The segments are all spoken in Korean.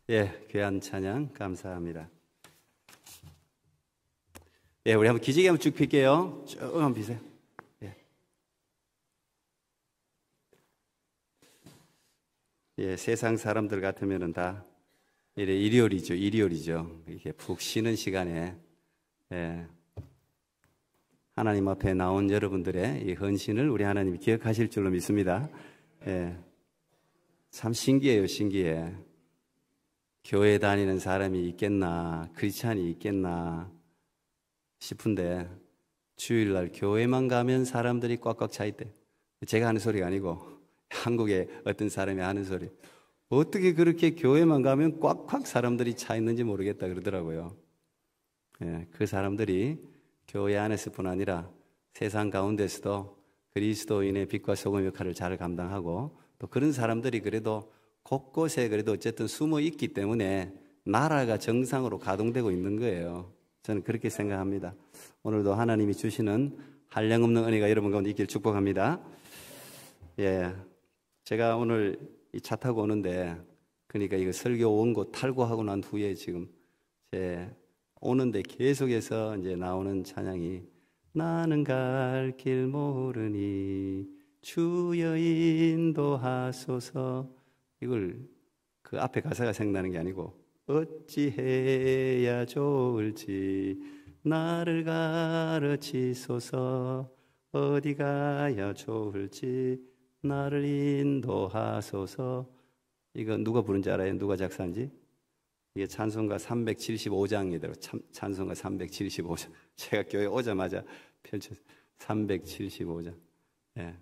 예, 귀한 찬양 감사합니다. 예, 우리 한번 기지개 한번 쭉 필게요. 쭉 한번 피세요. 예. 예, 세상 사람들 같으면은 다 일요일이죠. 이렇게 푹 쉬는 시간에 하나님 앞에 나온 여러분들의 이 헌신을 우리 하나님이 기억하실 줄로 믿습니다. 참 신기해. 교회 다니는 사람이 있겠나, 크리스찬이 있겠나 싶은데 주일날 교회만 가면 사람들이 꽉꽉 차 있대. 제가 하는 소리가 아니고 한국의 어떤 사람이 하는 소리. 어떻게 그렇게 교회만 가면 꽉꽉 사람들이 차 있는지 모르겠다 그러더라고요. 그 사람들이 교회 안에서뿐 아니라 세상 가운데서도 그리스도인의 빛과 소금 역할을 잘 감당하고 또 그런 사람들이 그래도 곳곳에 그래도 어쨌든 숨어 있기 때문에 나라가 정상으로 가동되고 있는 거예요. 저는 그렇게 생각합니다. 오늘도 하나님이 주시는 한량없는 은혜가 여러분 가운데 있기를 축복합니다. 예, 제가 오늘 이 차 타고 오는데 그러니까 이거 설교 원고 탈고하고 난 후에 지금 제 오는데 계속해서 이제 나오는 찬양이 나는 갈 길 모르니 주여 인도하소서. 이걸 그 앞에 가사가 생각나는 게 아니고 어찌해야 좋을지 나를 가르치소서 어디 가야 좋을지 나를 인도하소서. 이거 누가 부른지 알아요? 누가 작사한지? 이게 찬송가 375장이더라고요. 찬송가 375장. 제가 교회 오자마자 펼쳤어요. 375장. 예.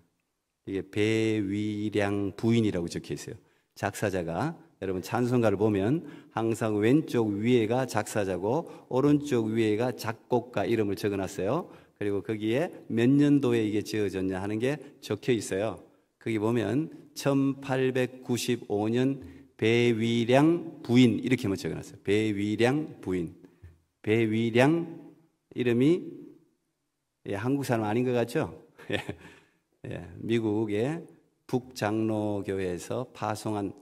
이게 배위량 부인이라고 적혀 있어요. 작사자가 여러분 찬송가를 보면 항상 왼쪽 위에가 작사자고 오른쪽 위에가 작곡가 이름을 적어놨어요. 그리고 거기에 몇 년도에 이게 지어졌냐 하는 게 적혀 있어요. 거기 보면 1895년 배위량 부인 이렇게만 적어놨어요. 배위량 부인. 배위량 이름이 한국 사람 아닌 것 같죠? 미국의 북장로교회에서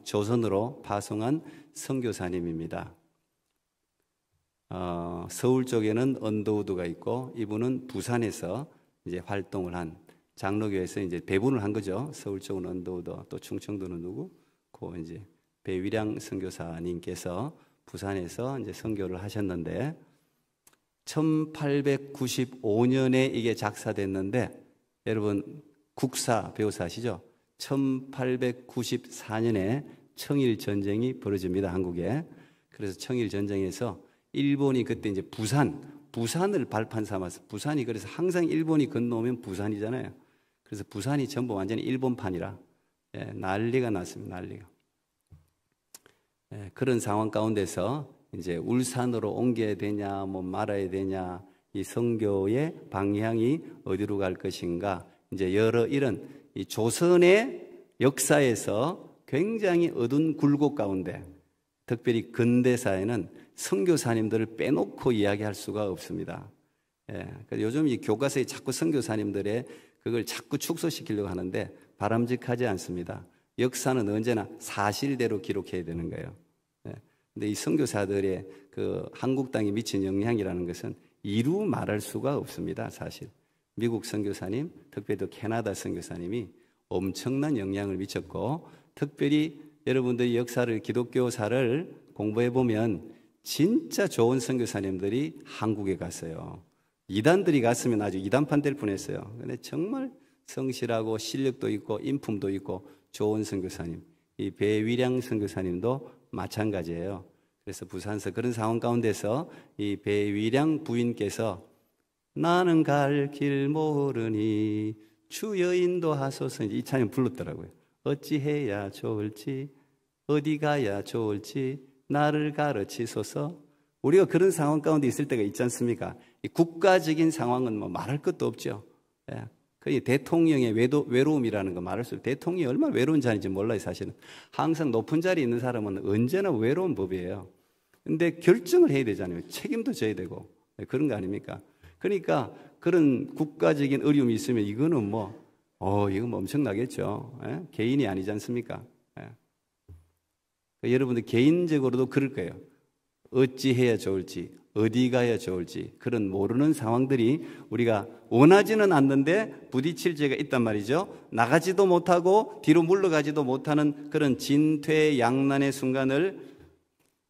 조선으로 파송한 선교사님입니다. 서울 쪽에는 언더우드가 있고 이분은 부산에서 이제 활동을 한 장로교회에서 이제 배분을 한 거죠. 서울 쪽은 언더우드, 또 충청도는 누구? 그 이제 배위량 선교사님께서 부산에서 이제 선교를 하셨는데 1895년에 이게 작사됐는데 여러분 국사 배우사 아시죠? 1894년에 청일전쟁이 벌어집니다. 한국에. 그래서 청일전쟁에서 일본이 그때 이제 부산을 발판 삼아서 부산이 그래서 항상 일본이 건너오면 부산이잖아요. 그래서 부산이 전부 완전히 일본판이라 난리가 났습니다. 난리가. 그런 상황 가운데서 이제 울산으로 옮겨야 되냐 뭐 말아야 되냐 이 선교의 방향이 어디로 갈 것인가 이제 여러 이런 이 조선의 역사에서 굉장히 어두운 굴곡 가운데 특별히 근대사에는 선교사님들을 빼놓고 이야기할 수가 없습니다. 요즘 이 교과서에 자꾸 선교사님들의 그걸 자꾸 축소시키려고 하는데 바람직하지 않습니다. 역사는 언제나 사실대로 기록해야 되는 거예요. 근데 이 선교사들의 그 한국 땅에 미친 영향이라는 것은 이루 말할 수가 없습니다. 사실 미국 선교사님, 특별히 또 캐나다 선교사님이 엄청난 영향을 미쳤고 특별히 여러분들이 역사를 기독교사를 공부해 보면 진짜 좋은 선교사님들이 한국에 갔어요. 이단들이 갔으면 아주 이단판 될 뻔했어요. 근데 정말 성실하고 실력도 있고 인품도 있고 좋은 선교사님, 이 배위량 선교사님도 마찬가지예요. 그래서 부산서 그런 상황 가운데서 이 배위량 부인께서 나는 갈 길 모르니 주여 인도하소서 이 찬양 불렀더라고요. 어찌해야 좋을지 어디 가야 좋을지 나를 가르치소서. 우리가 그런 상황 가운데 있을 때가 있지 않습니까? 이 국가적인 상황은 뭐 말할 것도 없죠. 그 대통령의 외로움이라는 거 말할 수 없어요. 대통령이 얼마나 외로운 자인지 몰라요. 사실은 항상 높은 자리에 있는 사람은 언제나 외로운 법이에요. 근데 결정을 해야 되잖아요. 책임도 져야 되고 그런 거 아닙니까? 그러니까 그런 국가적인 어려움이 있으면 이거는 이건 뭐 엄청나겠죠. 개인이 아니지 않습니까? 여러분들 개인적으로도 그럴 거예요. 어찌 해야 좋을지, 어디 가야 좋을지, 그런 모르는 상황들이 우리가 원하지는 않는데 부딪힐 때가 있단 말이죠. 나가지도 못하고 뒤로 물러가지도 못하는 그런 진퇴양난의 순간을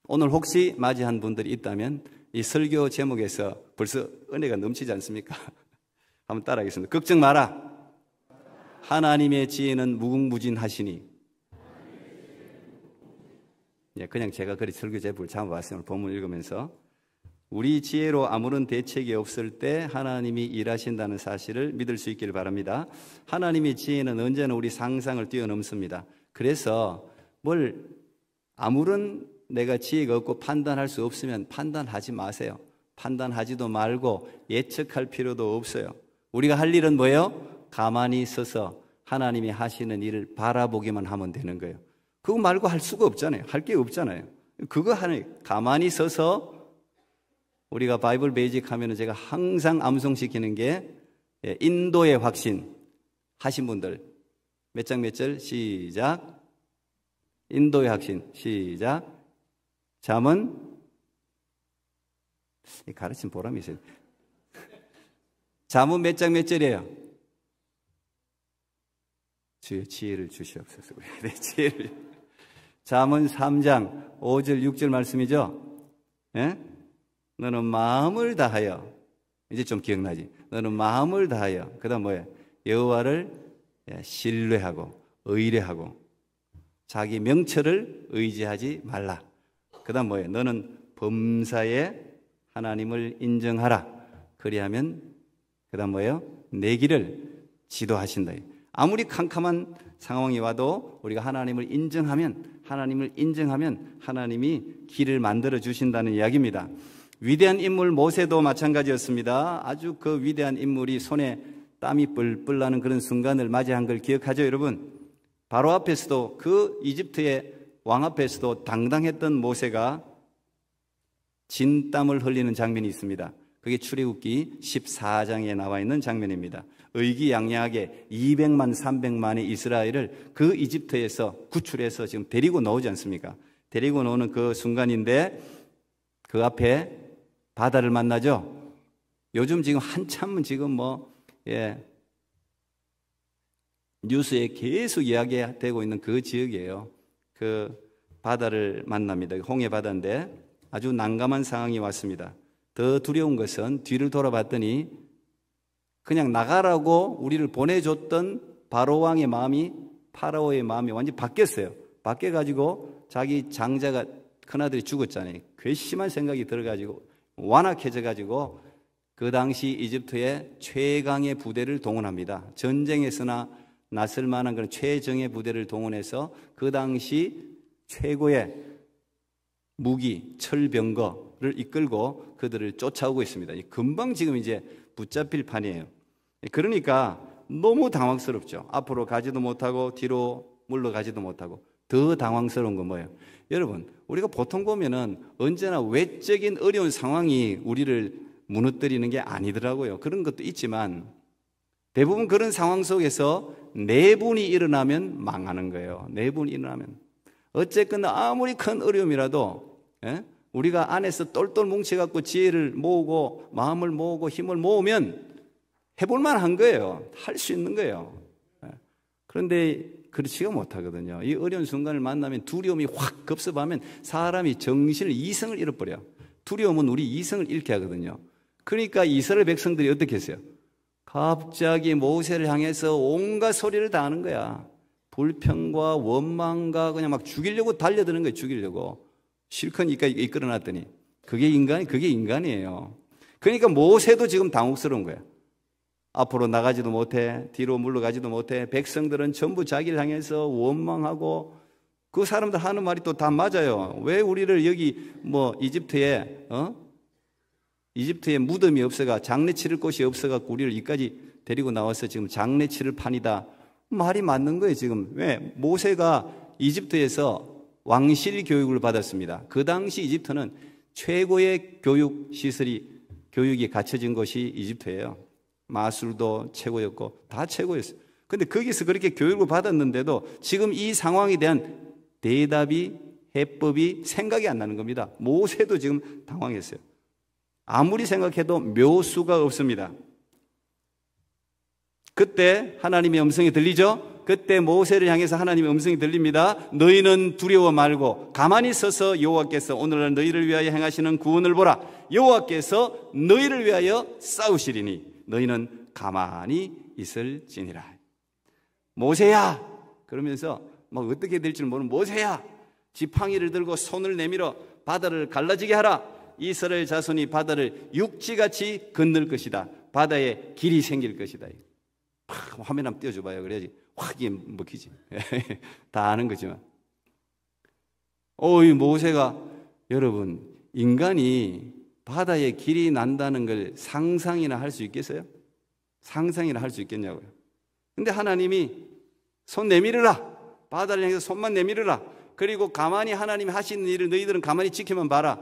오늘 혹시 맞이한 분들이 있다면 이 설교 제목에서 벌써 은혜가 넘치지 않습니까? 한번 따라하겠습니다. 걱정 마라. 하나님의 지혜는 무궁무진하시니. 그냥 제가 그리 설교 제목을 잡아봤어요. 본문 읽으면서 우리 지혜로 아무런 대책이 없을 때 하나님이 일하신다는 사실을 믿을 수 있기를 바랍니다. 하나님의 지혜는 언제나 우리 상상을 뛰어넘습니다. 그래서 뭘 아무런 내가 지혜가 없고 판단할 수 없으면 판단하지 마세요. 판단하지도 말고 예측할 필요도 없어요. 우리가 할 일은 뭐예요? 가만히 서서 하나님이 하시는 일을 바라보기만 하면 되는 거예요. 그거 말고 할 수가 없잖아요. 할 게 없잖아요. 그거 가만히 서서 우리가 바이블 베이직 하면은 제가 항상 암송시키는 게 인도의 확신 하신 분들 몇 장 몇 절 시작. 인도의 확신 시작. 잠언 가르친 보람이 있어요. 잠언 몇 장 몇 절이에요? 주의 지혜를 주시옵소서. 네, 지혜를. 잠언 3장 5절 6절 말씀이죠. 예? 너는 마음을 다하여, 이제 좀 기억나지? 너는 마음을 다하여, 그 다음 뭐예요? 여호와를 신뢰하고 의뢰하고 자기 명철을 의지하지 말라. 그 다음 뭐예요? 너는 범사에 하나님을 인정하라. 그리하면 그 다음 뭐예요? 내 길을 지도하신다. 아무리 캄캄한 상황이 와도 우리가 하나님을 인정하면 하나님이 길을 만들어 주신다는 이야기입니다. 위대한 인물 모세도 마찬가지였습니다. 아주 그 위대한 인물이 손에 땀이 뿔뿔 나는 그런 순간을 맞이한 걸 기억하죠, 여러분? 바로 앞에서도 그 이집트의 왕 앞에서도 당당했던 모세가 진땀을 흘리는 장면이 있습니다. 그게 출애굽기 14장에 나와 있는 장면입니다. 의기양양하게 200만 300만의 이스라엘을 그 이집트에서 구출해서 지금 데리고 나오지 않습니까? 데리고 나오는 그 순간인데 그 앞에 바다를 만나죠. 요즘 지금 한참은 지금 뉴스에 계속 이야기되고 있는 그 지역이에요. 그 바다를 만납니다. 홍해 바다인데 아주 난감한 상황이 왔습니다. 더 두려운 것은 뒤를 돌아봤더니 그냥 나가라고 우리를 보내줬던 바로왕의 마음이, 파라오의 마음이 완전히 바뀌었어요. 바뀌어가지고 자기 장자가, 큰아들이 죽었잖아요. 괘씸한 생각이 들어가지고 완악해져가지고 그 당시 이집트의 최강의 부대를 동원합니다. 전쟁에서나 나설 만한 그런 최정예 부대를 동원해서 그 당시 최고의 무기, 철병거를 이끌고 그들을 쫓아오고 있습니다. 금방 지금 이제 붙잡힐 판이에요. 그러니까 너무 당황스럽죠. 앞으로 가지도 못하고 뒤로 물러가지도 못하고. 더 당황스러운 건 뭐예요? 여러분, 우리가 보통 보면은 언제나 외적인 어려운 상황이 우리를 무너뜨리는 게 아니더라고요. 그런 것도 있지만 대부분 그런 상황 속에서 내분이 일어나면 망하는 거예요. 내분이 일어나면. 어쨌건 아무리 큰 어려움이라도 우리가 안에서 똘똘 뭉쳐갖고 지혜를 모으고 마음을 모으고 힘을 모으면 해볼만 한 거예요. 할 수 있는 거예요. 그런데 그렇지가 못하거든요. 이 어려운 순간을 만나면 두려움이 확 급습하면 사람이 정신을, 이성을 잃어버려요. 두려움은 우리 이성을 잃게 하거든요. 그러니까 이스라엘 백성들이 어떻게 했어요? 갑자기 모세를 향해서 온갖 소리를 다 하는 거야. 불평과 원망과 그냥 막 죽이려고 달려드는 거예요. 죽이려고. 실컷 이끌어놨더니 그게 인간이에요. 그러니까 모세도 지금 당혹스러운 거야. 앞으로 나가지도 못해, 뒤로 물러가지도 못해. 백성들은 전부 자기를 향해서 원망하고, 그 사람들 하는 말이 또 다 맞아요. 왜 우리를 여기 이집트에 무덤이 없어가, 장례 치를 곳이 없어가 우리를 여기까지 데리고 나와서 지금 장례 치를 판이다. 말이 맞는 거예요, 지금. 왜? 모세가 이집트에서 왕실 교육을 받았습니다. 그 당시 이집트는 최고의 교육이 갖춰진 곳이 이집트예요. 마술도 최고였고 다 최고였어요. 근데 거기서 그렇게 교육을 받았는데도 지금 이 상황에 대한 대답이 해법이 생각이 안 나는 겁니다. 모세도 지금 당황했어요. 아무리 생각해도 묘수가 없습니다. 그때 하나님의 음성이 들리죠? 그때 모세를 향해서 하나님의 음성이 들립니다. 너희는 두려워 말고 가만히 서서 여호와께서 오늘날 너희를 위하여 행하시는 구원을 보라. 여호와께서 너희를 위하여 싸우시리니 너희는 가만히 있을지니라. 모세야! 그러면서 막 어떻게 될지 모르는 모세야! 지팡이를 들고 손을 내밀어 바다를 갈라지게 하라. 이스라엘 자손이 바다를 육지같이 건널 것이다. 바다에 길이 생길 것이다. 화면 한번 띄워줘봐요. 그래야지 확 이게 먹히지. 다 아는 거지만. 이 모세가, 여러분, 인간이 바다에 길이 난다는 걸 상상이나 할 수 있겠어요? 상상이나 할 수 있겠냐고요. 근데 하나님이 손 내밀으라. 바다를 향해서 손만 내밀으라. 그리고 가만히 하나님이 하시는 일을 너희들은 가만히 지켜만 봐라.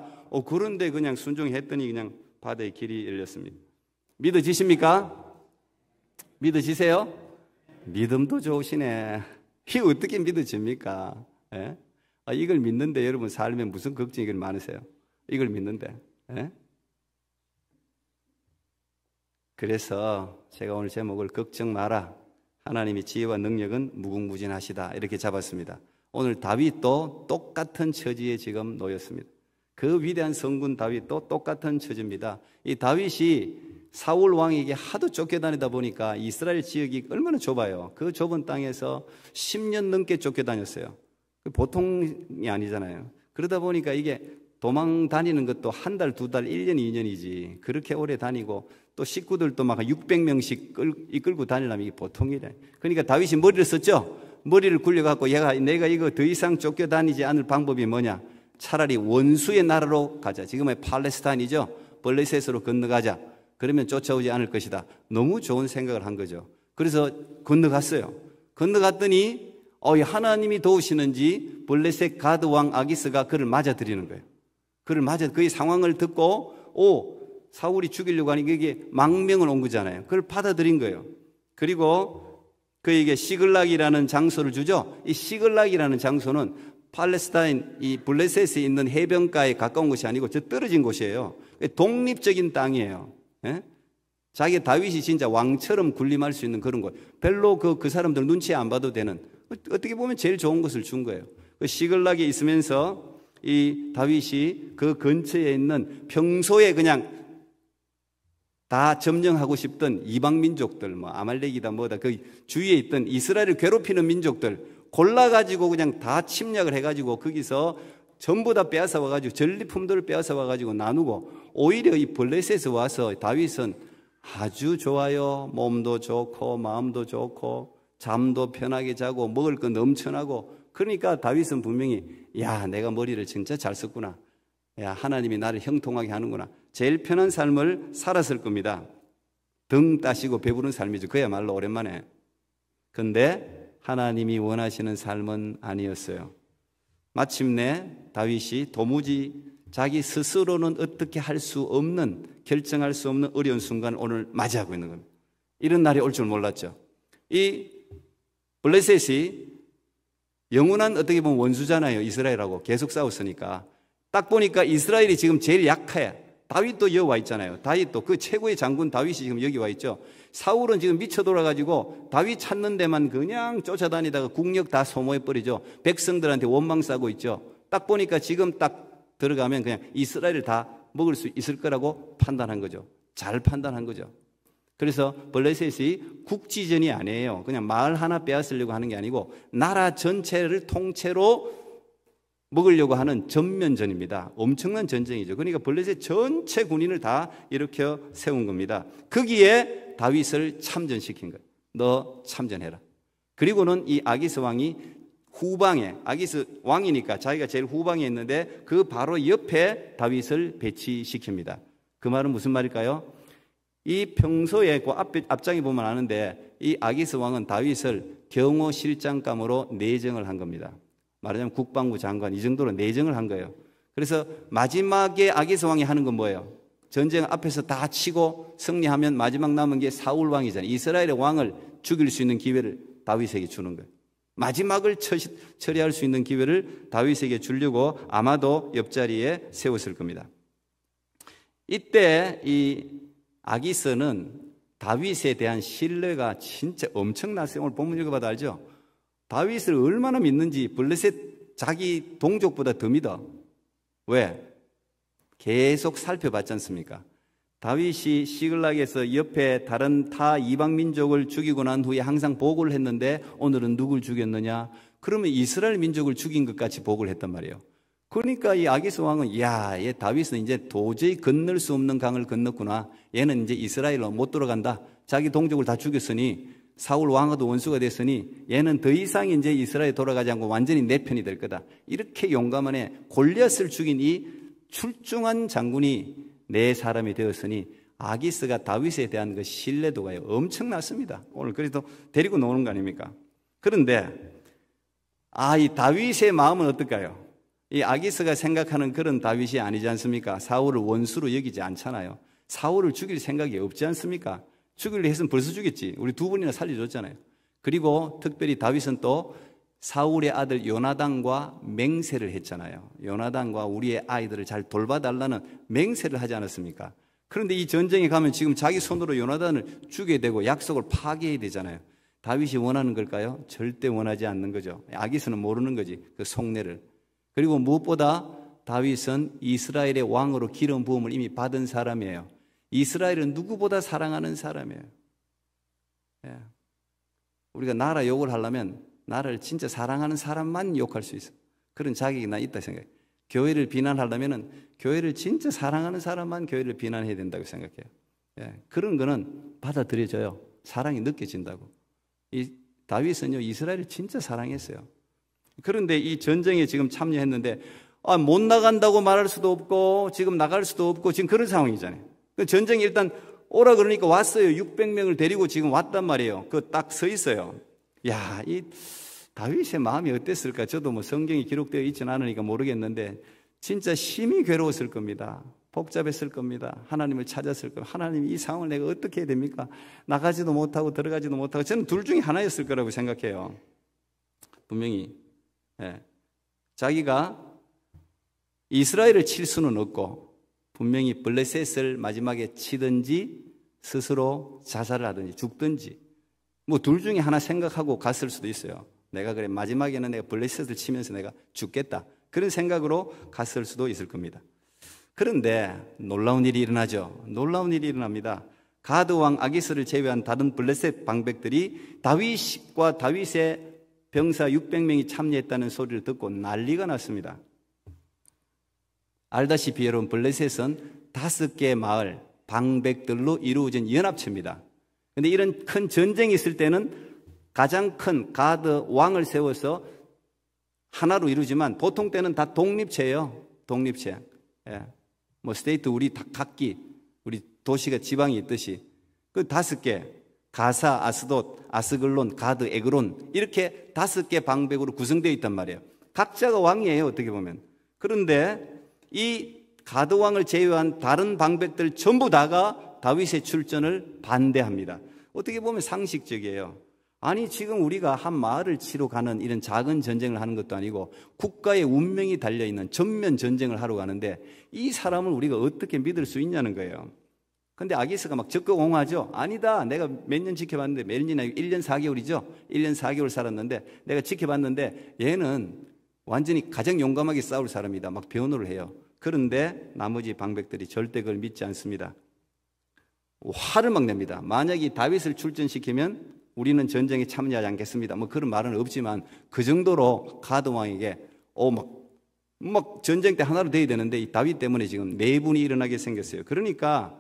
그런데 그냥 순종했더니 그냥 바다에 길이 열렸습니다. 믿어지십니까? 믿어지세요? 믿음도 좋으시네. 이게 어떻게 믿어집니까? 예? 이걸 믿는데 여러분 삶에 무슨 걱정이 많으세요? 이걸 믿는데. 예? 그래서 제가 오늘 제목을 걱정 마라. 하나님의 지혜와 능력은 무궁무진하시다. 이렇게 잡았습니다. 오늘 다윗도 똑같은 처지에 지금 놓였습니다. 그 위대한 성군 다윗도 똑같은 처지입니다. 이 다윗이 사울 왕에게 하도 쫓겨다니다 보니까 이스라엘 지역이 얼마나 좁아요. 그 좁은 땅에서 10년 넘게 쫓겨다녔어요. 보통이 아니잖아요. 그러다 보니까 이게 도망 다니는 것도 한 달, 두 달, 1년, 2년이지. 그렇게 오래 다니고 또 식구들도 막 600명씩 이끌고 다니려면 이게 보통이래. 그러니까 다윗이 머리를 썼죠. 머리를 굴려갖고 내가 이거 더 이상 쫓겨다니지 않을 방법이 뭐냐. 차라리 원수의 나라로 가자. 지금의 팔레스타인이죠. 블레셋으로 건너가자. 그러면 쫓아오지 않을 것이다. 너무 좋은 생각을 한 거죠. 그래서 건너갔어요. 건너갔더니 하나님이 도우시는지 블레셋 가드 왕 아기스가 그를 맞아들이는 거예요. 그의 상황을 듣고 사울이 죽이려고 하니 이게 망명을 온 거잖아요. 그걸 받아들인 거예요. 그리고 그에게 시글락이라는 장소를 주죠. 이 시글락이라는 장소는 팔레스타인 이 블레셋에 있는 해변가에 가까운 곳이 아니고 저 떨어진 곳이에요. 독립적인 땅이에요. 예? 자기 다윗이 진짜 왕처럼 군림할 수 있는 그런 곳. 별로 그 사람들 눈치 안 봐도 되는, 어떻게 보면 제일 좋은 것을 준 거예요. 그 시글락에 있으면서 이 다윗이 그 근처에 있는 평소에 그냥 다 점령하고 싶던 이방 민족들, 아말렉이다 뭐다, 그 주위에 있던 이스라엘을 괴롭히는 민족들 골라가지고 그냥 다 침략을 해가지고 거기서 전부 다 빼앗아 와가지고 전리품들을 빼앗아 와가지고 나누고, 오히려 이 블레셋에 와서 다윗은 아주 좋아요. 몸도 좋고 마음도 좋고 잠도 편하게 자고 먹을 거 넘쳐나고. 그러니까 다윗은 분명히 내가 머리를 진짜 잘 썼구나. 하나님이 나를 형통하게 하는구나. 제일 편한 삶을 살았을 겁니다. 등 따시고 배부른 삶이죠. 그야말로 오랜만에. 근데 하나님이 원하시는 삶은 아니었어요. 마침내 다윗이 도무지 자기 스스로는 어떻게 할 수 없는, 결정할 수 없는 어려운 순간을 오늘 맞이하고 있는 겁니다. 이런 날이 올 줄 몰랐죠. 이 블레셋이 영원한 어떻게 보면 원수잖아요. 이스라엘하고 계속 싸웠으니까. 딱 보니까 이스라엘이 지금 제일 약해. 다윗도 여기 와 있잖아요. 다윗도 그 최고의 장군 다윗이 지금 여기 와 있죠. 사울은 지금 미쳐 돌아가지고 다윗 찾는 데만 그냥 쫓아다니다가 국력 다 소모해버리죠. 백성들한테 원망 싸고 있죠. 딱 보니까 지금 딱 들어가면 그냥 이스라엘을 다 먹을 수 있을 거라고 판단한 거죠. 잘 판단한 거죠. 그래서 블레셋이 국지전이 아니에요. 그냥 마을 하나 빼앗으려고 하는 게 아니고 나라 전체를 통째로 먹으려고 하는 전면전입니다. 엄청난 전쟁이죠. 그러니까 블레셋 전체 군인을 다 일으켜 세운 겁니다. 거기에 다윗을 참전시킨 거예요. 너 참전해라. 그리고는 이 아기스 왕이 후방에, 아기스 왕이니까 자기가 제일 후방에 있는데 그 바로 옆에 다윗을 배치시킵니다. 그 말은 무슨 말일까요? 이 평소에 그 앞장에 보면 아는데 이 아기스 왕은 다윗을 경호실장감으로 내정을 한 겁니다. 말하자면 국방부 장관, 이 정도로 내정을 한 거예요. 그래서 마지막에 아기스 왕이 하는 건 뭐예요? 전쟁 앞에서 다 치고 승리하면 마지막 남은 게 사울 왕이잖아요. 이스라엘의 왕을 죽일 수 있는 기회를 다윗에게 주는 거예요. 마지막을 처리할 수 있는 기회를 다윗에게 주려고 아마도 옆자리에 세웠을 겁니다. 이때 이 아기스는 다윗에 대한 신뢰가 진짜 엄청났어요. 오늘 본문 읽어봐도 알죠? 다윗을 얼마나 믿는지 블레셋 자기 동족보다 더 믿어. 왜? 계속 살펴봤지 않습니까? 다윗이 시글락에서 옆에 다른 타 이방 민족을 죽이고 난 후에 항상 보고를 했는데 오늘은 누굴 죽였느냐? 그러면 이스라엘 민족을 죽인 것 같이 보고를 했단 말이에요. 그러니까 이 아기스 왕은 얘 다윗은 이제 도저히 건널 수 없는 강을 건넜구나. 얘는 이제 이스라엘로 못 돌아간다. 자기 동족을 다 죽였으니 사울 왕하고도 원수가 됐으니 얘는 더 이상 이제 이스라엘에 돌아가지 않고 완전히 내 편이 될 거다. 이렇게 용감한 애 골리앗을 죽인 이 출중한 장군이 내 사람이 되었으니 아기스가 다윗에 대한 그 신뢰도가 엄청났습니다. 오늘 그래도 데리고 노는 거 아닙니까? 그런데 이 다윗의 마음은 어떨까요? 이 아기스가 생각하는 그런 다윗이 아니지 않습니까? 사울을 원수로 여기지 않잖아요. 사울을 죽일 생각이 없지 않습니까? 죽이려 했으면 벌써 죽였지. 우리 2번이나 살려줬잖아요. 그리고 특별히 다윗은 또 사울의 아들 요나단과 맹세를 했잖아요. 요나단과 우리의 아이들을 잘 돌봐달라는 맹세를 하지 않았습니까? 그런데 이 전쟁에 가면 지금 자기 손으로 요나단을 죽여야 되고 약속을 파괴해야 되잖아요. 다윗이 원하는 걸까요? 절대 원하지 않는 거죠. 아기스는 모르는 거지, 그 속내를. 그리고 무엇보다 다윗은 이스라엘의 왕으로 기름 부음을 이미 받은 사람이에요. 이스라엘은 누구보다 사랑하는 사람이에요. 우리가 나라 욕을 하려면 나라를 진짜 사랑하는 사람만 욕할 수 있어. 그런 자격이 나 있다 생각해요. 교회를 비난하려면 교회를 진짜 사랑하는 사람만 교회를 비난해야 된다고 생각해요. 그런 거는 받아들여져요. 사랑이 느껴진다고. 이 다윗은요, 이스라엘을 진짜 사랑했어요. 그런데 이 전쟁에 지금 참여했는데 못 나간다고 말할 수도 없고 지금 나갈 수도 없고 지금 그런 상황이잖아요. 그 전쟁이 일단 오라 그러니까 왔어요. 600명을 데리고 지금 왔단 말이에요. 그 딱 서 있어요. 야, 이 다윗의 마음이 어땠을까? 저도 뭐 성경이 기록되어 있지는 않으니까 모르겠는데 진짜 심히 괴로웠을 겁니다. 복잡했을 겁니다. 하나님을 찾았을 겁니다. 하나님, 이 상황을 내가 어떻게 해야 됩니까? 나가지도 못하고 들어가지도 못하고. 저는 둘 중에 하나였을 거라고 생각해요. 분명히. 자기가 이스라엘을 칠 수는 없고 분명히 블레셋을 마지막에 치든지 스스로 자살을 하든지 죽든지 뭐 둘 중에 하나 생각하고 갔을 수도 있어요. 내가 그래 마지막에는 내가 블레셋을 치면서 내가 죽겠다, 그런 생각으로 갔을 수도 있을 겁니다. 그런데 놀라운 일이 일어나죠. 놀라운 일이 일어납니다. 가드 왕 아기스를 제외한 다른 블레셋 방백들이 다윗과 다윗의 병사 600명이 참여했다는 소리를 듣고 난리가 났습니다. 알다시피 여러분, 블레셋은 5개의 마을 방백들로 이루어진 연합체입니다. 그런데 이런 큰 전쟁이 있을 때는 가장 큰 가드 왕을 세워서 하나로 이루지만 보통 때는 다 독립체예요. 독립체. 뭐 스테이트, 우리 각기 우리 도시가 지방이 있듯이 그 5개, 가사, 아스돗, 아스글론, 가드, 에그론, 이렇게 5개 방백으로 구성되어 있단 말이에요. 각자가 왕이에요, 어떻게 보면. 그런데 이 가드 왕을 제외한 다른 방백들 전부 다가 다윗의 출전을 반대합니다. 어떻게 보면 상식적이에요. 아니, 지금 우리가 한 마을을 치러 가는 이런 작은 전쟁을 하는 것도 아니고 국가의 운명이 달려있는 전면 전쟁을 하러 가는데 이 사람을 우리가 어떻게 믿을 수 있냐는 거예요. 근데 아기스가 막 적극 옹호하죠. 아니다, 내가 몇 년 지켜봤는데, 몇 년이 아니고 1년 4개월이죠 1년 4개월 살았는데 내가 지켜봤는데 얘는 완전히 가장 용감하게 싸울 사람이다, 막 변호를 해요. 그런데 나머지 방백들이 절대 그걸 믿지 않습니다. 화를 막 냅니다. 만약에 다윗을 출전시키면 우리는 전쟁에 참여하지 않겠습니다, 뭐 그런 말은 없지만 그 정도로 가드 왕에게 막 전쟁 때 하나로 돼야 되는데 이 다윗 때문에 지금 내분이 일어나게 생겼어요. 그러니까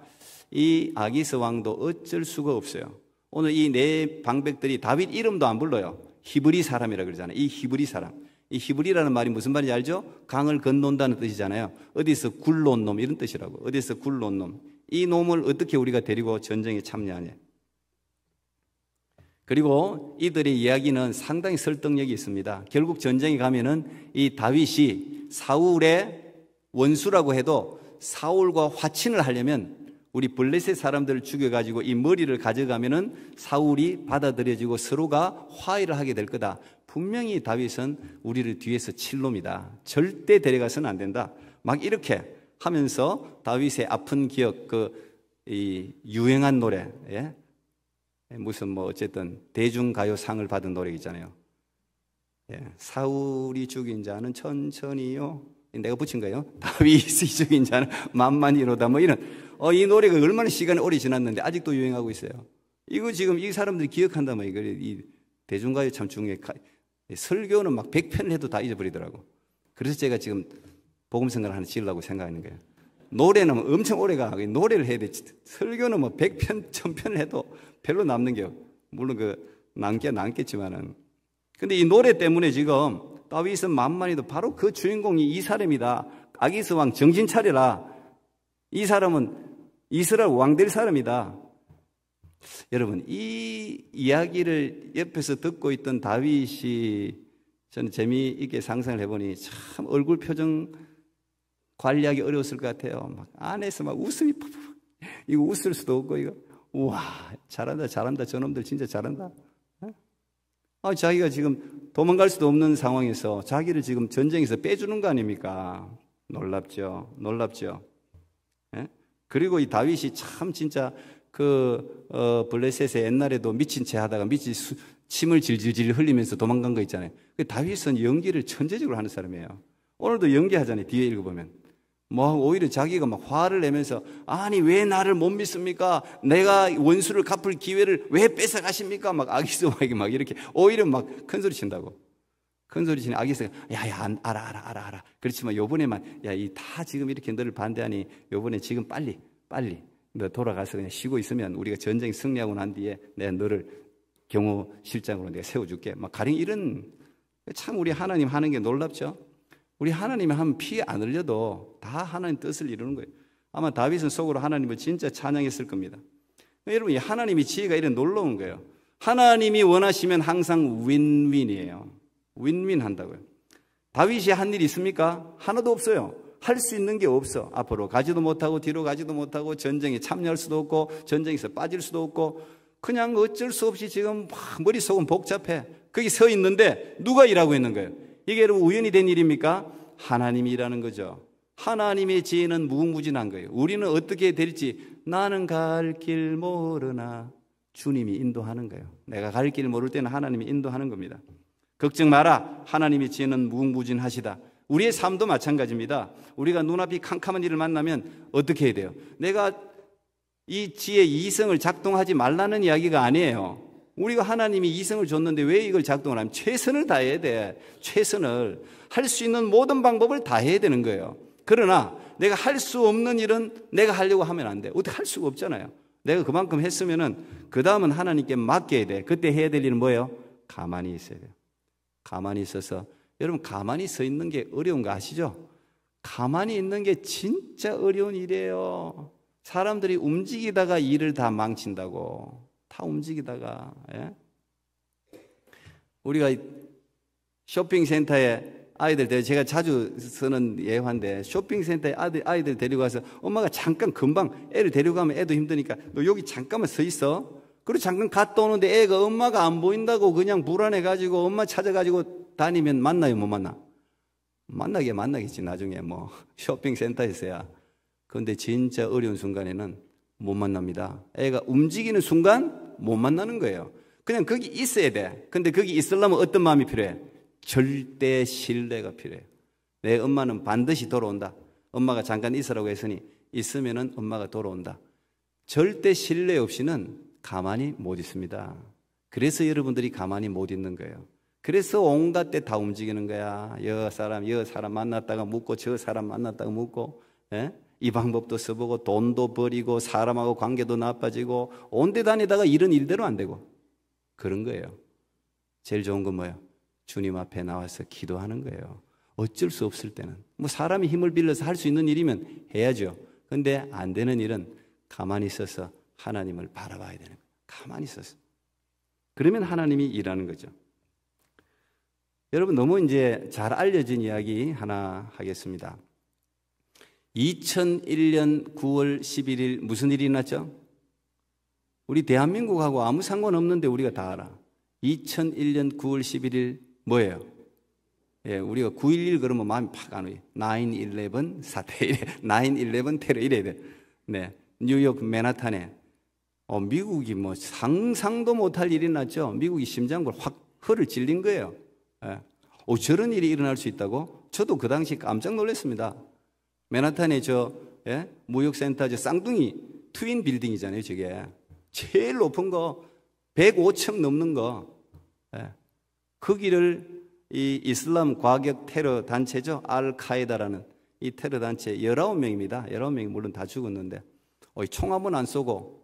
이 아기스 왕도 어쩔 수가 없어요. 오늘 이 네 방백들이 다윗 이름도 안 불러요. 히브리 사람이라고 그러잖아요. 이 히브리 사람. 이 히브리라는 말이 무슨 말인지 알죠? 강을 건넌다는 뜻이잖아요. 어디서 굴러온 놈, 이런 뜻이라고. 어디서 굴러온 놈. 이 놈을 어떻게 우리가 데리고 전쟁에 참여하냐. 그리고 이들의 이야기는 상당히 설득력이 있습니다. 결국 전쟁에 가면은 이 다윗이 사울의 원수라고 해도 사울과 화친을 하려면 우리 블레셋 사람들을 죽여가지고 이 머리를 가져가면은 사울이 받아들여지고 서로가 화해를 하게 될 거다. 분명히 다윗은 우리를 뒤에서 칠 놈이다. 절대 데려가서는 안 된다. 막 이렇게 하면서 다윗의 아픈 기억, 이 유행한 노래, 예? 무슨 뭐 어쨌든 대중가요상을 받은 노래 있잖아요. 예. 사울이 죽인 자는 천천히요. 내가 붙인 거예요. 다윗이 죽인 자는 만만히로다. 뭐 이런. 이 노래가 얼마나 시간이 오래 지났는데 아직도 유행하고 있어요. 이거 지금 이 사람들이 기억한다면 이 대중가요 참 중요해. 설교는 막 100편을 해도 다 잊어버리더라고. 그래서 제가 지금 복음성가를 하나 지으려고 생각하는 거예요. 노래는 엄청 오래가. 노래를 해야 돼. 설교는 뭐 100편, 1000편을 해도 별로 남는 게, 물론 남겠지만은. 근데 이 노래 때문에 지금 다윗은 만만히도 바로 그 주인공이 이 사람이다. 아기스 왕 정신 차려라. 이 사람은 이스라엘 왕 될 사람이다. 여러분, 이 이야기를 옆에서 듣고 있던 다윗이 저는 재미있게 상상을 해보니 참 얼굴 표정 관리하기 어려웠을 것 같아요. 막 안에서 막 웃음이 푹푹. 이거 웃을 수도 없고, 이거. 우와, 잘한다. 저놈들 진짜 잘한다. 자기가 지금 도망갈 수도 없는 상황에서 자기를 지금 전쟁에서 빼주는 거 아닙니까? 놀랍죠. 예? 그리고 이 다윗이 참 진짜 블레셋에 옛날에도 미친 채 하다가 침을 질질질 흘리면서 도망간 거 있잖아요. 다윗은 연기를 천재적으로 하는 사람이에요. 오늘도 연기하잖아요. 뒤에 읽어보면. 뭐 오히려 자기가 막 화를 내면서 아니 왜 나를 못 믿습니까? 내가 원수를 갚을 기회를 왜 뺏어가십니까? 막 아기스에게 막 이렇게 오히려 막 큰소리 친다고. 큰소리 치는 아기스가 야야 알아. 그렇지만 요번에만 다 지금 이렇게 너를 반대하니 요번에 지금 빨리 너 돌아가서 그냥 쉬고 있으면 우리가 전쟁 승리하고 난 뒤에 내가 너를 경호 실장으로 내가 세워줄게. 막 가령 이런. 참 우리 하나님 하는 게 놀랍죠. 우리 하나님이 하면 피 안 흘려도 다 하나님 뜻을 이루는 거예요. 아마 다윗은 속으로 하나님을 진짜 찬양했을 겁니다. 여러분, 이 하나님의 지혜가 이런 놀라운 거예요. 하나님이 원하시면 항상 윈윈이에요. 윈윈 한다고요. 다윗이 한 일이 있습니까? 하나도 없어요. 할 수 있는 게 없어. 앞으로 가지도 못하고 뒤로 가지도 못하고 전쟁에 참여할 수도 없고 전쟁에서 빠질 수도 없고 그냥 어쩔 수 없이 지금 머릿속은 복잡해. 거기 서 있는데 누가 일하고 있는 거예요? 이게 여러분 우연히 된 일입니까? 하나님이 일하는 거죠. 하나님의 지혜는 무궁무진한 거예요. 우리는 어떻게 될지 나는 갈 길 모르나 주님이 인도하는 거예요. 내가 갈 길 모를 때는 하나님이 인도하는 겁니다. 걱정 마라. 하나님의 지혜는 무궁무진하시다. 우리의 삶도 마찬가지입니다. 우리가 눈앞이 캄캄한 일을 만나면 어떻게 해야 돼요? 내가 이 지혜 이성을 작동하지 말라는 이야기가 아니에요. 우리가 하나님이 이성을 줬는데 왜 이걸 작동을 하면 최선을 다해야 돼. 최선을. 할 수 있는 모든 방법을 다 해야 되는 거예요. 그러나 내가 할 수 없는 일은 내가 하려고 하면 안 돼. 어떻게 할 수가 없잖아요. 내가 그만큼 했으면은 그 다음은 하나님께 맡겨야 돼. 그때 해야 될 일은 뭐예요? 가만히 있어야 돼요. 가만히 있어서. 여러분, 가만히 서 있는 게 어려운 거 아시죠? 가만히 있는 게 진짜 어려운 일이에요. 사람들이 움직이다가 일을 다 망친다고. 다 움직이다가. 예? 우리가 쇼핑센터에 아이들 제가 자주 쓰는 예화인데 쇼핑센터에 아이들 데리고 가서 엄마가 잠깐 금방 애를 데리고 가면 애도 힘드니까 너 여기 잠깐만 서 있어. 그리고 잠깐 갔다 오는데 애가 엄마가 안 보인다고 그냥 불안해가지고 엄마 찾아가지고 다니면 만나요, 못 만나? 만나겠지 나중에 뭐 쇼핑센터에서야. 그런데 진짜 어려운 순간에는 못 만납니다. 애가 움직이는 순간 못 만나는 거예요. 그냥 거기 있어야 돼. 근데 거기 있으려면 어떤 마음이 필요해? 절대 신뢰가 필요해요. 내 엄마는 반드시 돌아온다. 엄마가 잠깐 있으라고 했으니 있으면은 엄마가 돌아온다. 절대 신뢰 없이는 가만히 못 있습니다. 그래서 여러분들이 가만히 못 있는 거예요. 그래서 온갖 때 다 움직이는 거야. 여 사람 만났다가 묻고 저 사람 만났다가 묻고, 예? 이 방법도 써보고 돈도 버리고 사람하고 관계도 나빠지고 온데 다니다가 일은 일대로 안 되고 그런 거예요. 제일 좋은 건 뭐예요? 주님 앞에 나와서 기도하는 거예요. 어쩔 수 없을 때는. 뭐 사람이 힘을 빌려서 할 수 있는 일이면 해야죠. 근데 안 되는 일은 가만히 있어서 하나님을 바라봐야 되는 거예요. 가만히 있어서. 그러면 하나님이 일하는 거죠. 여러분, 너무 이제 잘 알려진 이야기 하나 하겠습니다. 2001년 9월 11일 무슨 일이 났죠? 우리 대한민국하고 아무 상관없는데 우리가 다 알아. 2001년 9월 11일 뭐예요? 예, 우리가 9.11 그러면 마음이 팍 안 와요. 9/11 사태 이래. 9/11 테러 이래야 돼. 네, 뉴욕 맨하탄에 미국이 뭐 상상도 못할 일이 났죠. 미국이 심장부를 확 허를 찔린 거예요. 예. 저런 일이 일어날 수 있다고? 저도 그 당시 깜짝 놀랐습니다. 맨하탄에 예? 무역센터 쌍둥이 트윈 빌딩이잖아요. 저게 제일 높은 거 105층 넘는 거. 예. 거기를 이 이슬람 과격 테러 단체죠. 알카에다라는 이 테러 단체 19명입니다. 19명이 물론 다 죽었는데 총 한 번 안 쏘고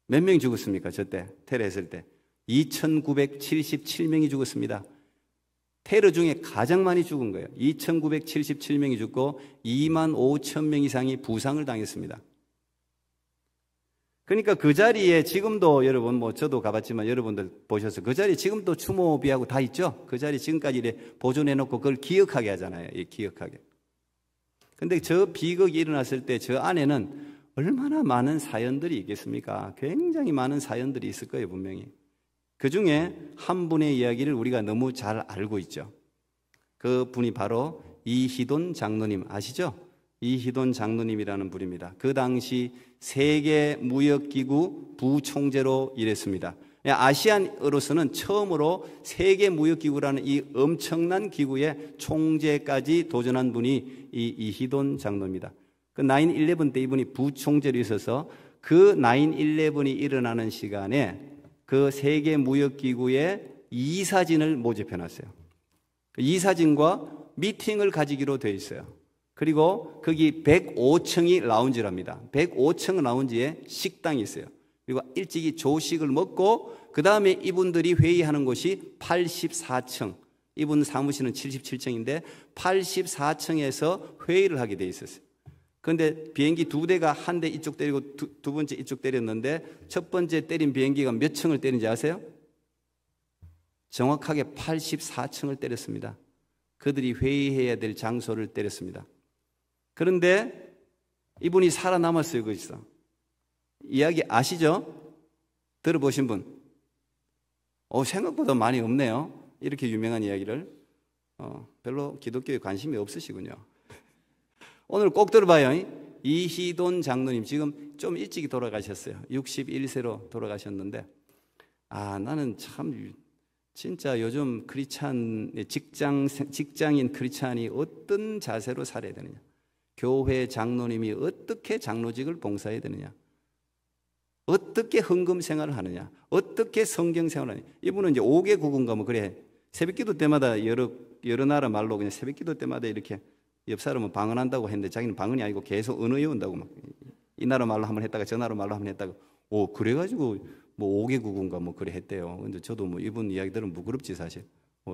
몇 명이 죽었습니까? 저때 테러했을 때 2,977명이 죽었습니다. 테러 중에 가장 많이 죽은 거예요. 2,977명이 죽고 25,000명 이상이 부상을 당했습니다. 그러니까 그 자리에 지금도 여러분 뭐 저도 가봤지만 여러분들 보셔서 그 자리에 지금도 추모비하고 다 있죠. 그 자리 지금까지 이래 보존해 놓고 그걸 기억하게 하잖아요. 기억하게. 근데 저 비극이 일어났을 때 저 안에는 얼마나 많은 사연들이 있겠습니까? 굉장히 많은 사연들이 있을 거예요, 분명히. 그 중에 한 분의 이야기를 우리가 너무 잘 알고 있죠. 그 분이 바로 이희돈 장로님 아시죠? 이희돈 장로님이라는 분입니다. 그 당시 세계무역기구 부총재로 일했습니다. 아시안으로서는 처음으로 세계무역기구라는 이 엄청난 기구의 총재까지 도전한 분이 이 이희돈 장로입니다. 그 9/11 때 이분이 부총재로 있어서 그 9/11이 일어나는 시간에 그 세계무역기구의 이사진을 모집해 놨어요. 이사진과 미팅을 가지기로 되어 있어요. 그리고 거기 105층이 라운지랍니다. 105층 라운지에 식당이 있어요. 그리고 일찍이 조식을 먹고 그 다음에 이분들이 회의하는 곳이 84층. 이분 사무실은 77층인데 84층에서 회의를 하게 돼 있었어요. 그런데 비행기 두 대가 한 대 이쪽 때리고 두 번째 이쪽 때렸는데 첫 번째 때린 비행기가 몇 층을 때린지 아세요? 정확하게 84층을 때렸습니다. 그들이 회의해야 될 장소를 때렸습니다. 그런데 이분이 살아남았어요. 거기서. 이야기 아시죠? 들어보신 분? 생각보다 많이 없네요. 이렇게 유명한 이야기를. 별로 기독교에 관심이 없으시군요. 오늘 꼭 들어봐요. 이희돈 장로님 지금 좀 일찍이 돌아가셨어요. 61세로 돌아가셨는데 나는 참 진짜 요즘 크리스찬 직장인 크리스찬이 어떤 자세로 살아야 되느냐, 교회 장로님이 어떻게 장로직을 봉사해야 되느냐, 어떻게 헌금 생활을 하느냐, 어떻게 성경 생활을 하느냐. 이분은 이제 5개 구군가 뭐 그래 새벽기도 때마다 여러 나라 말로 그냥 새벽기도 때마다 이렇게 옆 사람은 방언한다고 했는데 자기는 방언이 아니고 계속 언어 외운다고 막 이 나라 말로 한번 했다가 저 나라 말로 한번 했다가 그래가지고 뭐 5개 국인가 뭐 그래 했대요. 근데 저도 뭐 이분 이야기 들으면 부끄럽지 사실.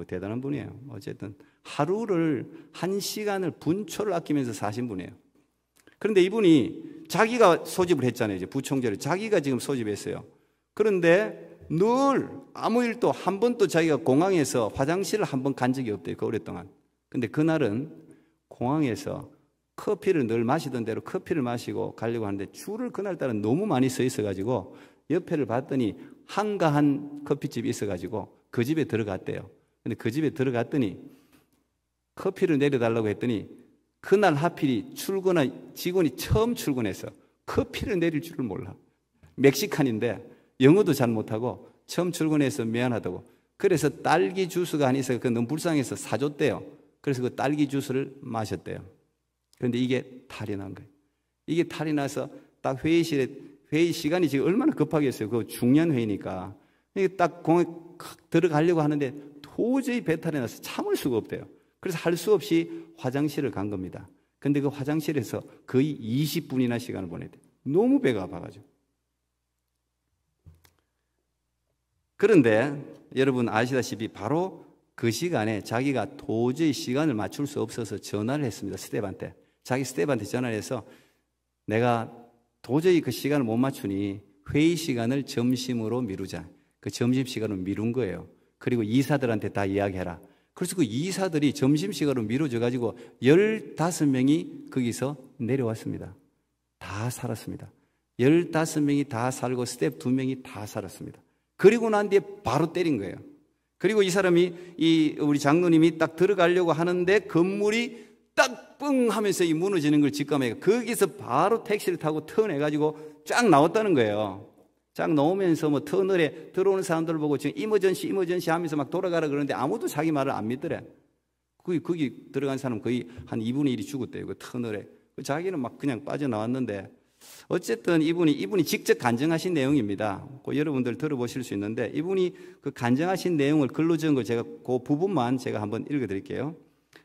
대단한 분이에요. 어쨌든 하루를 1시간을 분초를 아끼면서 사신 분이에요. 그런데 이분이 자기가 소집을 했잖아요. 이제 부총재를 자기가 지금 소집했어요. 그런데 늘 아무 일도 한 번도 자기가 공항에서 화장실을 한 번 간 적이 없대요. 그 오랫동안. 근데 그날은 공항에서 커피를 늘 마시던 대로 커피를 마시고 가려고 하는데 줄을 그날따라 너무 많이 서 있어가지고 옆에를 봤더니 한가한 커피집이 있어가지고 그 집에 들어갔대요. 근데 그 집에 들어갔더니 커피를 내려달라고 했더니 그날 하필이 출근한 직원이 처음 출근해서 커피를 내릴 줄을 몰라. 멕시칸인데 영어도 잘 못하고 처음 출근해서 미안하다고. 그래서 딸기 주스가 하나 있어서 너무 불쌍해서 사줬대요. 그래서 그 딸기 주스를 마셨대요. 그런데 이게 탈이 난 거예요. 이게 탈이 나서 딱 회의 시간이 지금 얼마나 급하겠어요. 그거 중요한 회의니까. 이게 딱 공항에 들어가려고 하는데 도저히 배탈이 나서 참을 수가 없대요. 그래서 할 수 없이 화장실을 간 겁니다. 근데 그 화장실에서 거의 20분이나 시간을 보냈대요. 너무 배가 아파가지고. 그런데 여러분 아시다시피 바로 그 시간에 자기가 도저히 시간을 맞출 수 없어서 전화를 했습니다. 스텝한테. 자기 스텝한테 전화를 해서 내가 도저히 그 시간을 못 맞추니 회의 시간을 점심으로 미루자. 그 점심시간을 미룬 거예요. 그리고 이사들한테 다 이야기해라. 그래서 그 이사들이 점심시간으로 미뤄져가지고 15명이 거기서 내려왔습니다. 다 살았습니다. 15명이 다 살고 스텝 2명이 다 살았습니다. 그리고 난 뒤에 바로 때린 거예요. 그리고 이 사람이, 우리 장로님이 딱 들어가려고 하는데 건물이 딱 뻥 하면서 이 무너지는 걸 직감해. 거기서 바로 택시를 타고 턴해가지고 쫙 나왔다는 거예요. 쫙 나오면서 뭐 터널에 들어오는 사람들 보고 지금 이머전시 하면서 막 돌아가라 그러는데 아무도 자기 말을 안 믿더래. 거기 들어간 사람 거의 한 2분의 1이 죽었대요. 그 터널에. 자기는 막 그냥 빠져나왔는데 어쨌든 이분이 직접 간증하신 내용입니다. 여러분들 들어보실 수 있는데 이분이 그 간증하신 내용을 글로 적은 걸 제가 그 부분만 제가 한번 읽어드릴게요.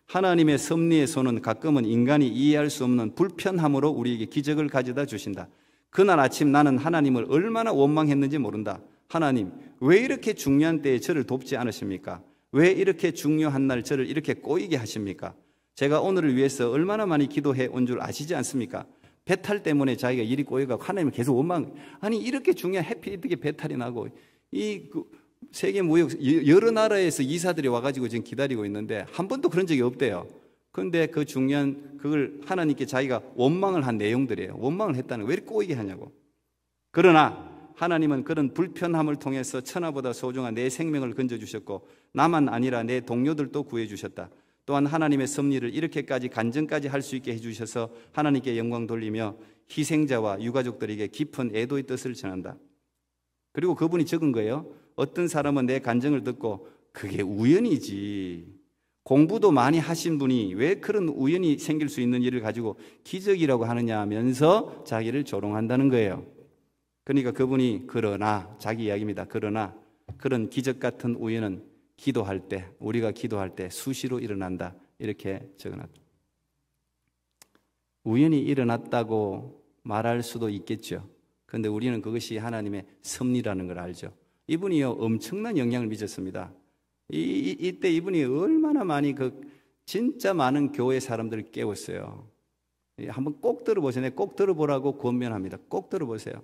하나님의 섭리의 손은 가끔은 인간이 이해할 수 없는 불편함으로 우리에게 기적을 가져다 주신다. 그날 아침 나는 하나님을 얼마나 원망했는지 모른다. 하나님, 왜 이렇게 중요한 때에 저를 돕지 않으십니까? 왜 이렇게 중요한 날 저를 이렇게 꼬이게 하십니까? 제가 오늘을 위해서 얼마나 많이 기도해 온 줄 아시지 않습니까? 배탈 때문에 자기가 일이 꼬여가고 하나님을 계속 원망. 아니 이렇게 중요한 해필 어떻게 배탈이 나고 세계 무역 여러 나라에서 이사들이 와가지고 지금 기다리고 있는데 한 번도 그런 적이 없대요. 그런데 그 중요한 그걸 하나님께 자기가 원망을 한 내용들이에요. 원망을 했다는 거. 왜 이렇게 꼬이게 하냐고. 그러나 하나님은 그런 불편함을 통해서 천하보다 소중한 내 생명을 건져주셨고 나만 아니라 내 동료들도 구해주셨다. 또한 하나님의 섭리를 이렇게까지 간증까지 할 수 있게 해주셔서 하나님께 영광 돌리며 희생자와 유가족들에게 깊은 애도의 뜻을 전한다. 그리고 그분이 적은 거예요. 어떤 사람은 내 간증을 듣고 그게 우연이지. 공부도 많이 하신 분이 왜 그런 우연이 생길 수 있는 일을 가지고 기적이라고 하느냐 하면서 자기를 조롱한다는 거예요. 그러니까 그분이 그러나 자기 이야기입니다. 그러나 그런 기적 같은 우연은 기도할 때 우리가 기도할 때 수시로 일어난다. 이렇게 적어놨다. 우연히 일어났다고 말할 수도 있겠죠. 그런데 우리는 그것이 하나님의 섭리라는 걸 알죠. 이분이요 엄청난 영향을 미쳤습니다. 이때 이분이 얼마나 많이 진짜 많은 교회 사람들을 깨웠어요. 한번 꼭 들어보세요. 꼭 들어보라고 권면합니다. 꼭 들어보세요.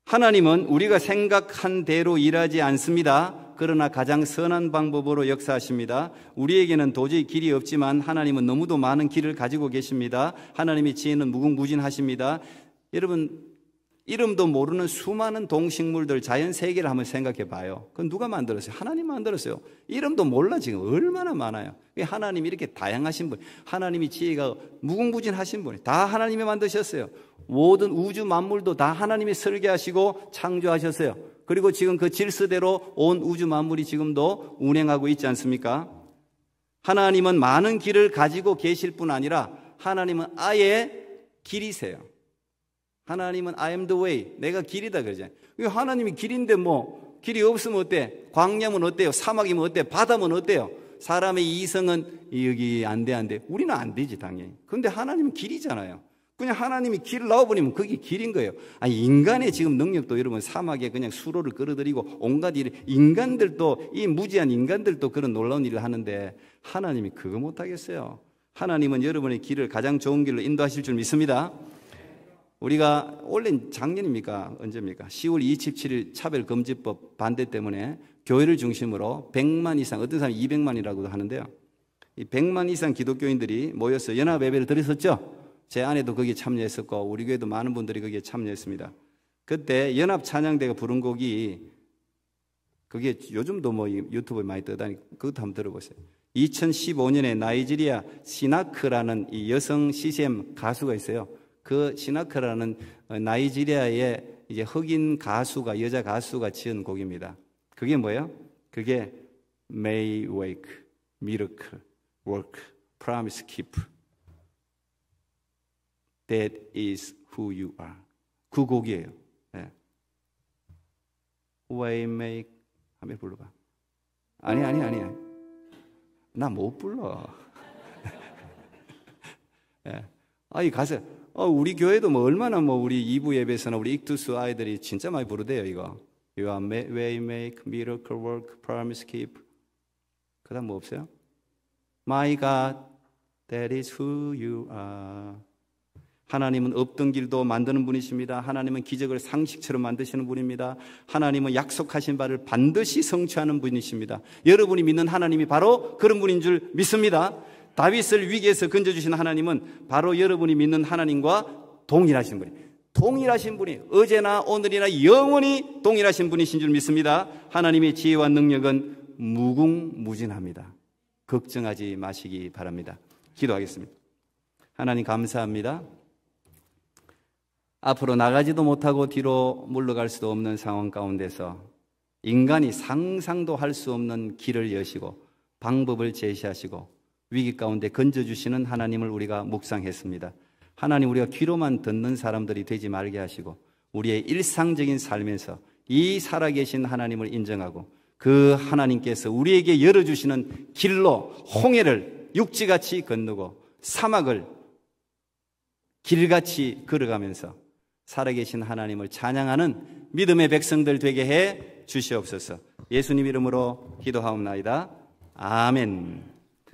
하나님은 우리가 생각한 대로 일하지 않습니다. 그러나 가장 선한 방법으로 역사하십니다. 우리에게는 도저히 길이 없지만 하나님은 너무도 많은 길을 가지고 계십니다. 하나님의 지혜는 무궁무진하십니다. 여러분 이름도 모르는 수많은 동식물들, 자연 세계를 한번 생각해 봐요. 그건 누가 만들었어요? 하나님 만들었어요. 이름도 몰라 지금 얼마나 많아요. 하나님이 이렇게 다양하신 분, 하나님이 지혜가 무궁무진하신 분이 다 하나님이 만드셨어요. 모든 우주 만물도 다 하나님이 설계하시고 창조하셨어요. 그리고 지금 그 질서대로 온 우주 만물이 지금도 운행하고 있지 않습니까? 하나님은 많은 길을 가지고 계실 뿐 아니라 하나님은 아예 길이세요. 하나님은 I am the way. 내가 길이다 그러잖아요. 하나님이 길인데 뭐 길이 없으면 어때? 광야면 어때요? 사막이면 어때? 바다면 어때요? 사람의 이성은 여기 안 돼. 우리는 안 되지 당연히. 그런데 하나님은 길이잖아요. 그냥 하나님이 길을 넣어버리면 그게 길인 거예요. 아니 인간의 지금 능력도 여러분 사막에 그냥 수로를 끌어들이고 온갖 일 인간들도 이 무지한 인간들도 그런 놀라운 일을 하는데 하나님이 그거 못하겠어요. 하나님은 여러분의 길을 가장 좋은 길로 인도하실 줄 믿습니다. 우리가 원래 작년입니까? 언제입니까? 10월 27일 차별금지법 반대 때문에 교회를 중심으로 100만 이상, 어떤 사람이 200만이라고도 하는데요. 이 100만 이상 기독교인들이 모여서 연합예배를 드렸었죠. 제 아내도 거기에 참여했었고 우리 교회도 많은 분들이 거기에 참여했습니다. 그때 연합찬양대가 부른 곡이 그게 요즘도 뭐 유튜브에 많이 떠다니까 그것도 한번 들어보세요. 2015년에 나이지리아 시나크라는 이 여성 CCM 가수가 있어요. 그 시나크라는 나이지리아의 이제 흑인 가수가 여자 가수가 지은 곡입니다. 그게 뭐예요? 그게 May wake, miracle, work, promise keep. That is who you are. 그 곡이에요. 네. Way make 한번 불러봐. 아니. 나 못 불러. 네. 이 가사. 우리 교회도 뭐 얼마나 뭐 우리 2부 예배에서나 우리 익투스 아이들이 진짜 많이 부르대요, 이거. You are way make, miracle work, promise keep. 그 다음 뭐 없어요? My God, that is who you are. 하나님은 없던 길도 만드는 분이십니다. 하나님은 기적을 상식처럼 만드시는 분입니다. 하나님은 약속하신 바를 반드시 성취하는 분이십니다. 여러분이 믿는 하나님이 바로 그런 분인 줄 믿습니다. 다윗을 위기에서 건져주신 하나님은 바로 여러분이 믿는 하나님과 동일하신 분이 어제나 오늘이나 영원히 동일하신 분이신 줄 믿습니다. 하나님의 지혜와 능력은 무궁무진합니다. 걱정하지 마시기 바랍니다. 기도하겠습니다. 하나님 감사합니다. 앞으로 나가지도 못하고 뒤로 물러갈 수도 없는 상황 가운데서 인간이 상상도 할 수 없는 길을 여시고 방법을 제시하시고 위기 가운데 건져주시는 하나님을 우리가 묵상했습니다. 하나님, 우리가 귀로만 듣는 사람들이 되지 말게 하시고 우리의 일상적인 삶에서 이 살아계신 하나님을 인정하고 그 하나님께서 우리에게 열어주시는 길로 홍해를 육지같이 건너고 사막을 길같이 걸어가면서 살아계신 하나님을 찬양하는 믿음의 백성들 되게 해 주시옵소서. 예수님 이름으로 기도하옵나이다. 아멘.